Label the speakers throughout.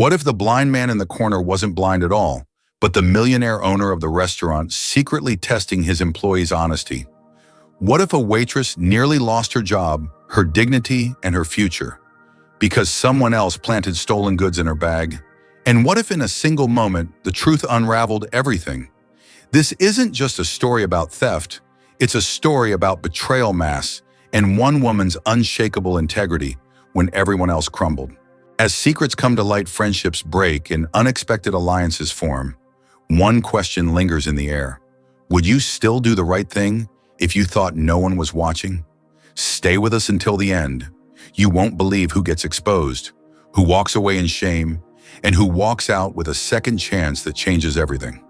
Speaker 1: What if the blind man in the corner wasn't blind at all, but the millionaire owner of the restaurant secretly testing his employees' honesty? What if a waitress nearly lost her job, her dignity, and her future because someone else planted stolen goods in her bag? And what if in a single moment, the truth unraveled everything? This isn't just a story about theft, it's a story about betrayal mass and one woman's unshakable integrity when everyone else crumbled. As secrets come to light, friendships break, and unexpected alliances form, one question lingers in the air. Would you still do the right thing if you thought no one was watching? Stay with us until the end. You won't believe who gets exposed, who walks away in shame, and who walks out with a second chance that changes everything.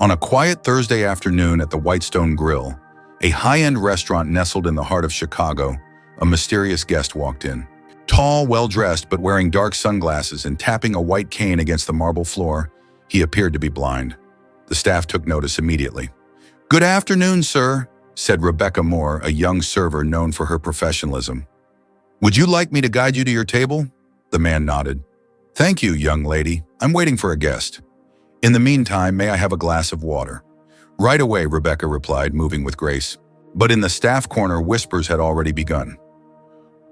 Speaker 1: On a quiet Thursday afternoon at the Whitestone Grill, a high-end restaurant nestled in the heart of Chicago, a mysterious guest walked in. Tall, well-dressed, but wearing dark sunglasses and tapping a white cane against the marble floor, he appeared to be blind. The staff took notice immediately. "Good afternoon, sir," said Rebecca Moore, a young server known for her professionalism. "Would you like me to guide you to your table?" The man nodded. "Thank you, young lady. I'm waiting for a guest. In the meantime, may I have a glass of water?" "Right away," Rebecca replied, moving with grace. But in the staff corner, whispers had already begun.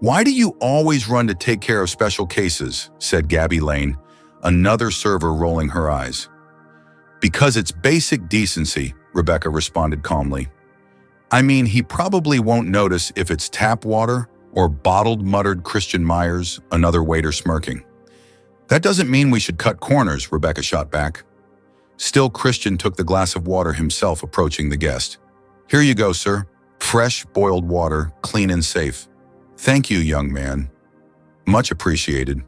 Speaker 1: "Why do you always run to take care of special cases?" said Gabby Lane, another server, rolling her eyes. "Because it's basic decency," Rebecca responded calmly. "I mean, he probably won't notice if it's tap water or bottled," muttered Christian Myers, another waiter, smirking. "That doesn't mean we should cut corners," Rebecca shot back. Still, Christian took the glass of water himself, approaching the guest. "Here you go, sir. Fresh, boiled water, clean and safe." "Thank you, young man." "Much appreciated."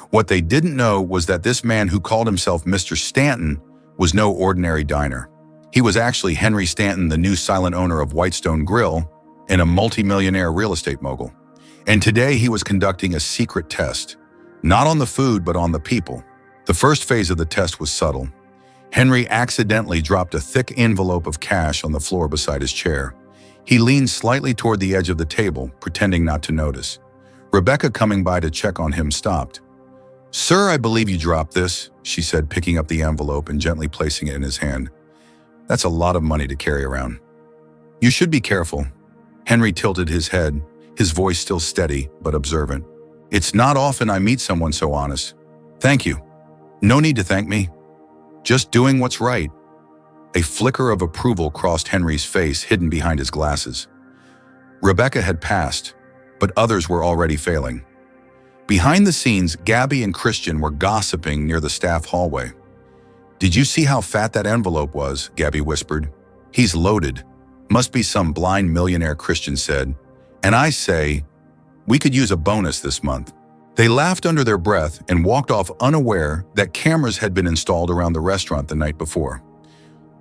Speaker 1: What they didn't know was that this man, who called himself Mr. Stanton, was no ordinary diner. He was actually Henry Stanton, the new silent owner of Whitestone Grill and a multi-millionaire real estate mogul. And today he was conducting a secret test, not on the food but on the people. The first phase of the test was subtle. Henry accidentally dropped a thick envelope of cash on the floor beside his chair. He leaned slightly toward the edge of the table, pretending not to notice. Rebecca, coming by to check on him, stopped. "Sir, I believe you dropped this," she said, picking up the envelope and gently placing it in his hand. "That's a lot of money to carry around." "You should be careful." Henry tilted his head, his voice still steady but observant. "It's not often I meet someone so honest." "Thank you." "No need to thank me. Just doing what's right." A flicker of approval crossed Henry's face, hidden behind his glasses. Rebecca had passed, but others were already failing. Behind the scenes, Gabby and Christian were gossiping near the staff hallway. "Did you see how fat that envelope was?" Gabby whispered. "He's loaded. Must be some blind millionaire," Christian said. "And I say, we could use a bonus this month." They laughed under their breath and walked off, unaware that cameras had been installed around the restaurant the night before.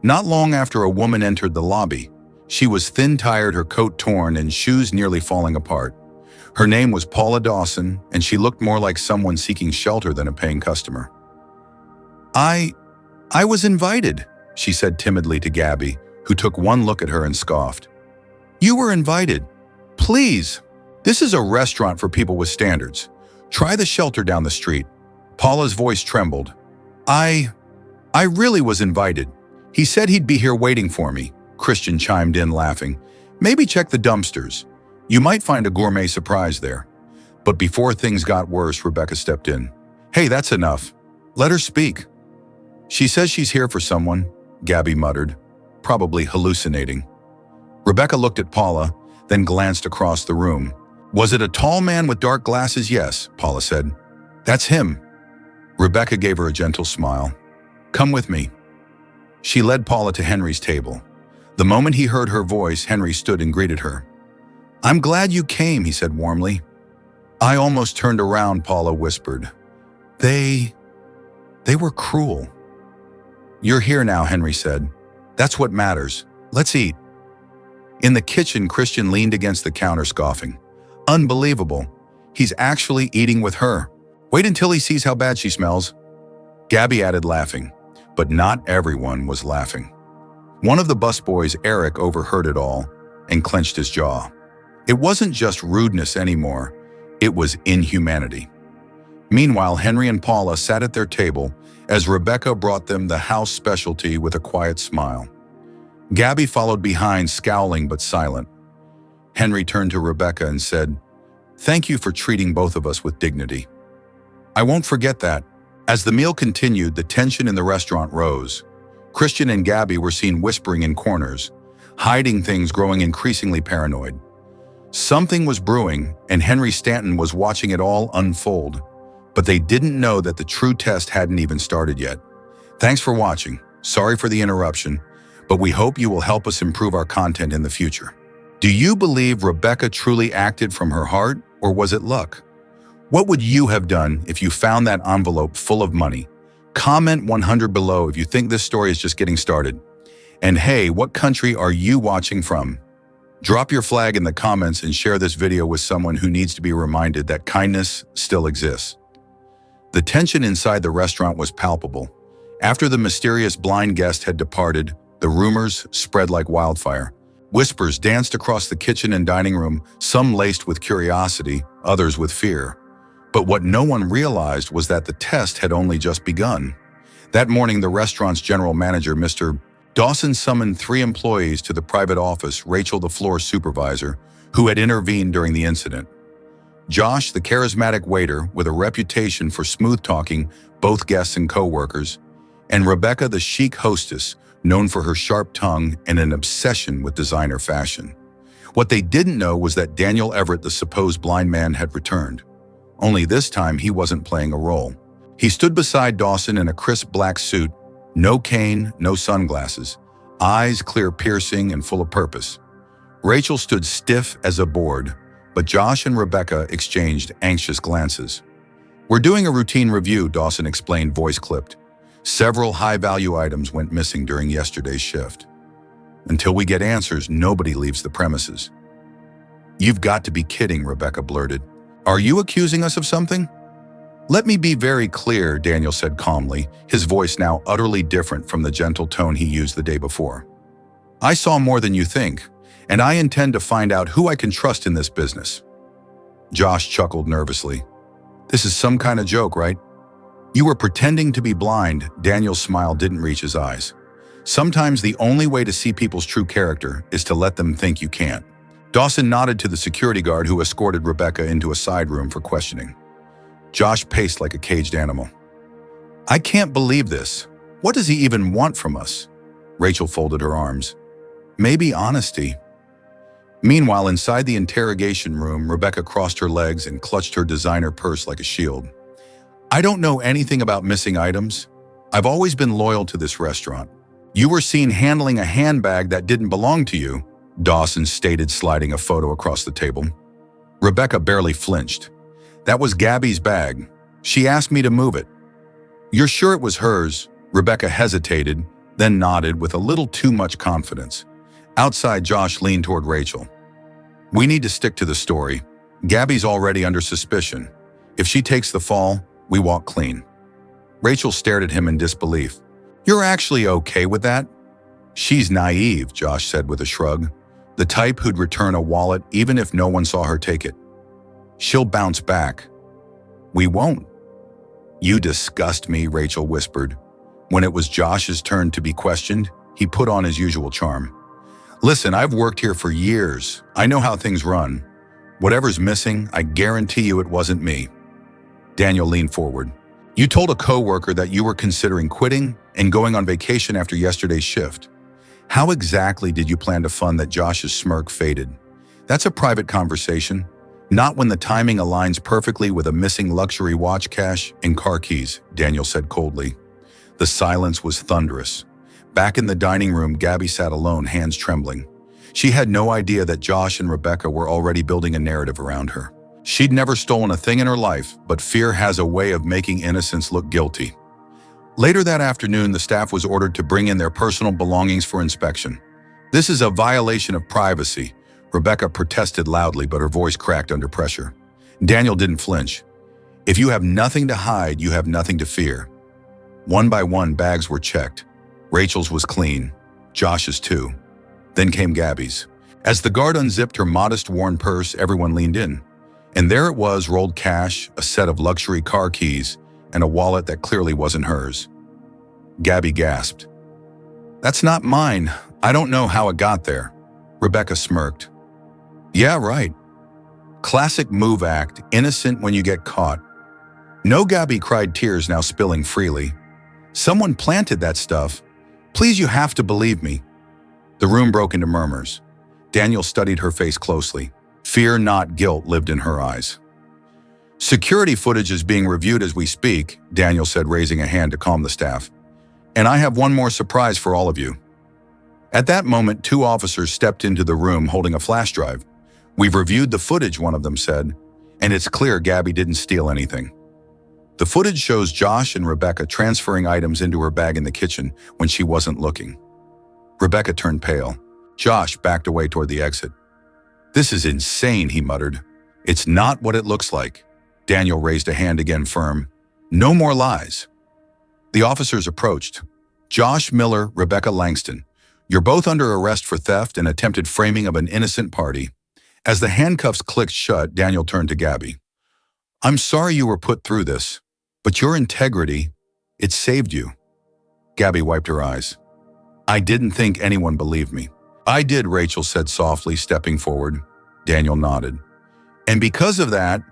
Speaker 1: Not long after, a woman entered the lobby. She was thin-tired, her coat torn, and shoes nearly falling apart. Her name was Paula Dawson, and she looked more like someone seeking shelter than a paying customer. I was invited," she said timidly to Gabby, who took one look at her and scoffed. "You were invited. Please. This is a restaurant for people with standards. Try the shelter down the street." Paula's voice trembled. I really was invited. He said he'd be here waiting for me," Christian chimed in, laughing. "Maybe check the dumpsters. You might find a gourmet surprise there." But before things got worse, Rebecca stepped in. "Hey, that's enough. Let her speak." "She says she's here for someone," Gabby muttered, probably hallucinating. Rebecca looked at Paula, then glanced across the room. "Was it a tall man with dark glasses?" "Yes," Paula said. "That's him." Rebecca gave her a gentle smile. "Come with me." She led Paula to Henry's table. The moment he heard her voice, Henry stood and greeted her. "I'm glad you came," he said warmly. "I almost turned around," Paula whispered. They were cruel." "You're here now," Henry said. "That's what matters. Let's eat." In the kitchen, Christian leaned against the counter, scoffing. "Unbelievable. He's actually eating with her. Wait until he sees how bad she smells." Gabby added, laughing. But not everyone was laughing. One of the busboys, Eric, overheard it all and clenched his jaw. It wasn't just rudeness anymore. It was inhumanity. Meanwhile, Henry and Paula sat at their table as Rebecca brought them the house specialty with a quiet smile. Gabby followed behind, scowling but silent. Henry turned to Rebecca and said, "Thank you for treating both of us with dignity. I won't forget that." As the meal continued, the tension in the restaurant rose. Christian and Gabby were seen whispering in corners, hiding things, growing increasingly paranoid. Something was brewing, and Henry Stanton was watching it all unfold. But they didn't know that the true test hadn't even started yet. Thanks for watching. Sorry for the interruption, but we hope you will help us improve our content in the future. Do you believe Rebecca truly acted from her heart, or was it luck? What would you have done if you found that envelope full of money? Comment 100 below if you think this story is just getting started. And hey, what country are you watching from? Drop your flag in the comments and share this video with someone who needs to be reminded that kindness still exists. The tension inside the restaurant was palpable. After the mysterious blind guest had departed, the rumors spread like wildfire. Whispers danced across the kitchen and dining room, some laced with curiosity, others with fear. But what no one realized was that the test had only just begun. That morning, the restaurant's general manager, Mr. Dawson, summoned 3 employees to the private office, Rachel, the floor supervisor, who had intervened during the incident. Josh, the charismatic waiter with a reputation for smooth-talking both guests and co-workers, and Rebecca, the chic hostess, known for her sharp tongue and an obsession with designer fashion. What they didn't know was that Daniel Everett, the supposed blind man, had returned. Only this time, he wasn't playing a role. He stood beside Dawson in a crisp black suit, no cane, no sunglasses, eyes clear, piercing, and full of purpose. Rachel stood stiff as a board, but Josh and Rebecca exchanged anxious glances. "We're doing a routine review," Dawson explained, voice clipped. "Several high-value items went missing during yesterday's shift. Until we get answers, nobody leaves the premises." "You've got to be kidding," Rebecca blurted. "Are you accusing us of something?" "Let me be very clear," Daniel said calmly, his voice now utterly different from the gentle tone he used the day before. "I saw more than you think, and I intend to find out who I can trust in this business." Josh chuckled nervously. "This is some kind of joke, right?" "You were pretending to be blind." Daniel's smile didn't reach his eyes. "Sometimes the only way to see people's true character is to let them think you can't." Dawson nodded to the security guard who escorted Rebecca into a side room for questioning. Josh paced like a caged animal. "I can't believe this. What does he even want from us?" Rachel folded her arms. "Maybe honesty." Meanwhile, inside the interrogation room, Rebecca crossed her legs and clutched her designer purse like a shield. "I don't know anything about missing items. I've always been loyal to this restaurant. You were seen handling a handbag that didn't belong to you," Dawson stated, sliding a photo across the table. Rebecca barely flinched. "That was Gabby's bag. She asked me to move it." "You're sure it was hers?" Rebecca hesitated, then nodded with a little too much confidence. Outside, Josh leaned toward Rachel. "We need to stick to the story. Gabby's already under suspicion. If she takes the fall, we walk clean." Rachel stared at him in disbelief. "You're actually okay with that?" "She's naive," Josh said with a shrug. "The type who'd return a wallet even if no one saw her take it. She'll bounce back." "We won't." "You disgust me," Rachel whispered. When it was Josh's turn to be questioned, he put on his usual charm. "Listen, I've worked here for years. I know how things run. Whatever's missing, I guarantee you it wasn't me." Daniel leaned forward. "You told a coworker that you were considering quitting and going on vacation after yesterday's shift. How exactly did you plan to fund that?" Josh's smirk faded. "That's a private conversation. Not when the timing aligns perfectly with a missing luxury watch, cash, and car keys," Daniel said coldly. The silence was thunderous. Back in the dining room, Gabby sat alone, hands trembling. She had no idea that Josh and Rebecca were already building a narrative around her. She'd never stolen a thing in her life, but fear has a way of making innocence look guilty. Later that afternoon, the staff was ordered to bring in their personal belongings for inspection. "This is a violation of privacy," Rebecca protested loudly, but her voice cracked under pressure. Daniel didn't flinch. "If you have nothing to hide, you have nothing to fear." One by one, bags were checked. Rachel's was clean, Josh's too. Then came Gabby's. As the guard unzipped her modest, worn purse, everyone leaned in. And there it was, rolled cash, a set of luxury car keys, and a wallet that clearly wasn't hers. Gabby gasped. "That's not mine. I don't know how it got there." Rebecca smirked. "Yeah, right. Classic move act, innocent when you get caught." "No," Gabby cried, tears now spilling freely. "Someone planted that stuff. Please, you have to believe me." The room broke into murmurs. Daniel studied her face closely. Fear, not guilt, lived in her eyes. "Security footage is being reviewed as we speak," Daniel said, raising a hand to calm the staff. "And I have one more surprise for all of you." At that moment, two officers stepped into the room holding a flash drive. "We've reviewed the footage," one of them said, "and it's clear Gabby didn't steal anything." The footage shows Josh and Rebecca transferring items into her bag in the kitchen when she wasn't looking. Rebecca turned pale. Josh backed away toward the exit. "This is insane," he muttered. "It's not what it looks like." Daniel raised a hand again, firm. "No more lies." The officers approached. "Josh Miller, Rebecca Langston, you're both under arrest for theft and attempted framing of an innocent party." As the handcuffs clicked shut, Daniel turned to Gabby. "I'm sorry you were put through this, but your integrity, it saved you." Gabby wiped her eyes. "I didn't think anyone believed me." "I did," Rachel said softly, stepping forward. Daniel nodded. "And because of that,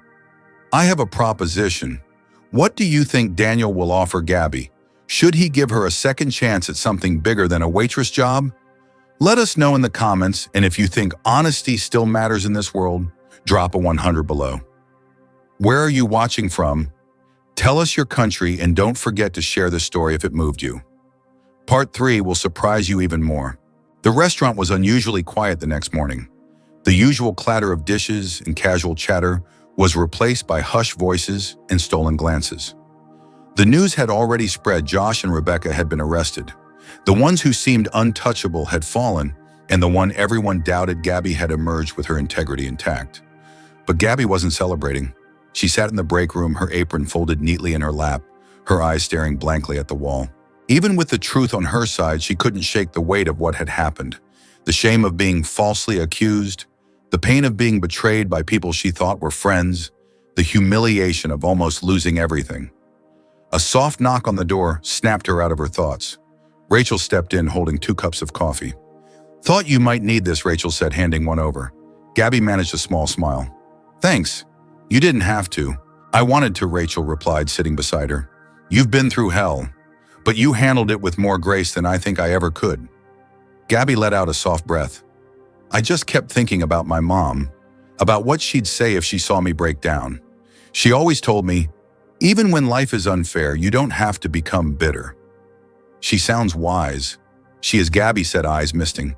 Speaker 1: I have a proposition. What do you think Daniel will offer Gabby? Should he give her a second chance at something bigger than a waitress job? Let us know in the comments, and if you think honesty still matters in this world, drop a 100 below. Where are you watching from? Tell us your country, and don't forget to share this story if it moved you. Part 3 will surprise you even more. The restaurant was unusually quiet the next morning. The usual clatter of dishes and casual chatter was replaced by hushed voices and stolen glances. The news had already spread. Josh and Rebecca had been arrested. The ones who seemed untouchable had fallen, and the one everyone doubted, Gabby, had emerged with her integrity intact. But Gabby wasn't celebrating. She sat in the break room, her apron folded neatly in her lap, her eyes staring blankly at the wall. Even with the truth on her side, she couldn't shake the weight of what had happened. The shame of being falsely accused, the pain of being betrayed by people she thought were friends, the humiliation of almost losing everything. A soft knock on the door snapped her out of her thoughts. Rachel stepped in, holding 2 cups of coffee. "Thought you might need this," Rachel said, handing one over. Gabby managed a small smile. "Thanks. You didn't have to." "I wanted to," Rachel replied, sitting beside her. "You've been through hell, but you handled it with more grace than I think I ever could." Gabby let out a soft breath. "I just kept thinking about my mom, about what she'd say if she saw me break down. She always told me, even when life is unfair, you don't have to become bitter." "She sounds wise." "She is," Gabby said, eyes misting.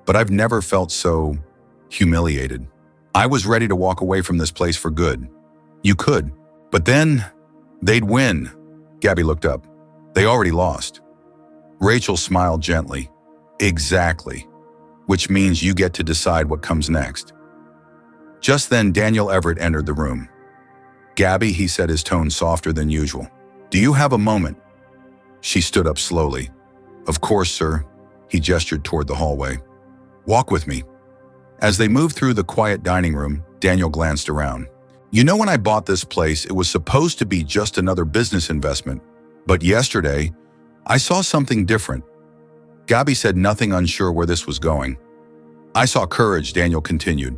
Speaker 1: "But I've never felt so humiliated. I was ready to walk away from this place for good." "You could, but then they'd win." Gabby looked up. "They already lost." Rachel smiled gently. "Exactly. Which means you get to decide what comes next." Just then, Daniel Everett entered the room. "Gabby," he said, his tone softer than usual. "Do you have a moment?" She stood up slowly. "Of course, sir." He gestured toward the hallway. "Walk with me." As they moved through the quiet dining room, Daniel glanced around. "You know, when I bought this place, it was supposed to be just another business investment. But yesterday, I saw something different." Gabby said, nothing, unsure where this was going. "I saw courage," Daniel continued.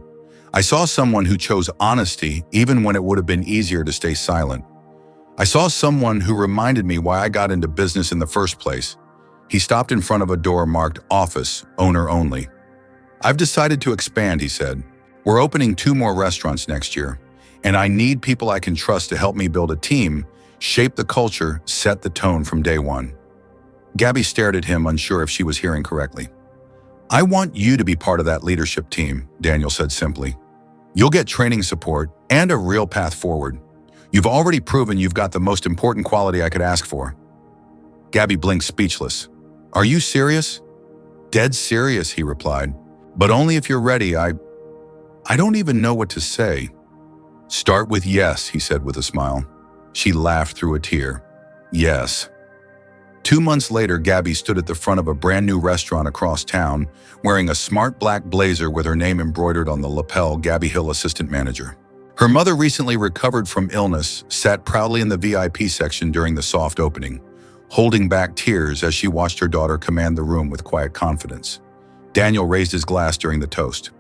Speaker 1: "I saw someone who chose honesty even when it would have been easier to stay silent. I saw someone who reminded me why I got into business in the first place." He stopped in front of a door marked "Office, Owner Only." "I've decided to expand," he said. "We're opening 2 more restaurants next year, and I need people I can trust to help me build a team, shape the culture, set the tone from day one." Gabby stared at him, unsure if she was hearing correctly. "I want you to be part of that leadership team," Daniel said simply. "You'll get training support and a real path forward. You've already proven you've got the most important quality I could ask for." Gabby blinked, speechless. "Are you serious?" "Dead serious," he replied. "But only if you're ready. I don't even know what to say." "Start with yes," he said with a smile. She laughed through a tear. "Yes." 2 months later, Gabby stood at the front of a brand new restaurant across town, wearing a smart black blazer with her name embroidered on the lapel, Gabby Hill, assistant manager. Her mother, recently recovered from illness, sat proudly in the VIP section during the soft opening, holding back tears as she watched her daughter command the room with quiet confidence. Daniel raised his glass during the toast.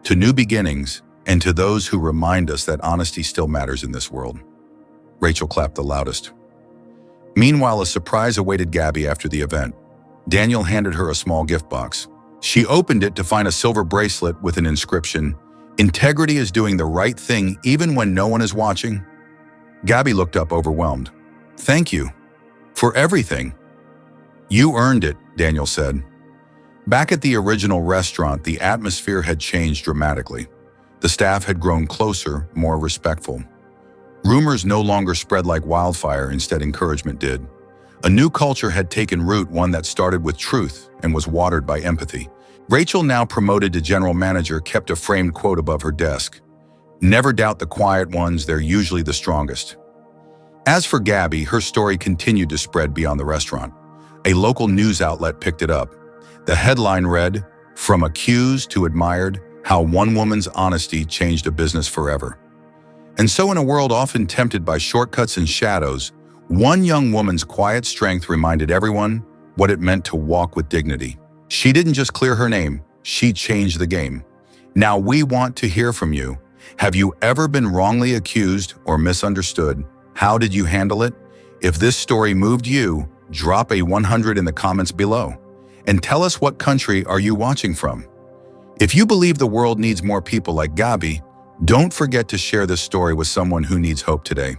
Speaker 1: To new beginnings, and to those who remind us that honesty still matters in this world. Rachel clapped the loudest. Meanwhile, a surprise awaited Gabby after the event. Daniel handed her a small gift box. She opened it to find a silver bracelet with an inscription, "Integrity is doing the right thing even when no one is watching." Gabby looked up, overwhelmed. "Thank you. For everything." "You earned it," Daniel said. Back at the original restaurant, the atmosphere had changed dramatically. The staff had grown closer, more respectful. Rumors no longer spread like wildfire, instead encouragement did. A new culture had taken root, one that started with truth and was watered by empathy. Rachel, now promoted to general manager, kept a framed quote above her desk. "Never doubt the quiet ones, they're usually the strongest." As for Gabby, her story continued to spread beyond the restaurant. A local news outlet picked it up. The headline read, "From accused to admired, how one woman's honesty changed a business forever." And so, in a world often tempted by shortcuts and shadows, one young woman's quiet strength reminded everyone what it meant to walk with dignity. She didn't just clear her name, she changed the game. Now we want to hear from you. Have you ever been wrongly accused or misunderstood? How did you handle it? If this story moved you, drop a 100 in the comments below. And tell us, what country are you watching from? If you believe the world needs more people like Gabby, don't forget to share this story with someone who needs hope today.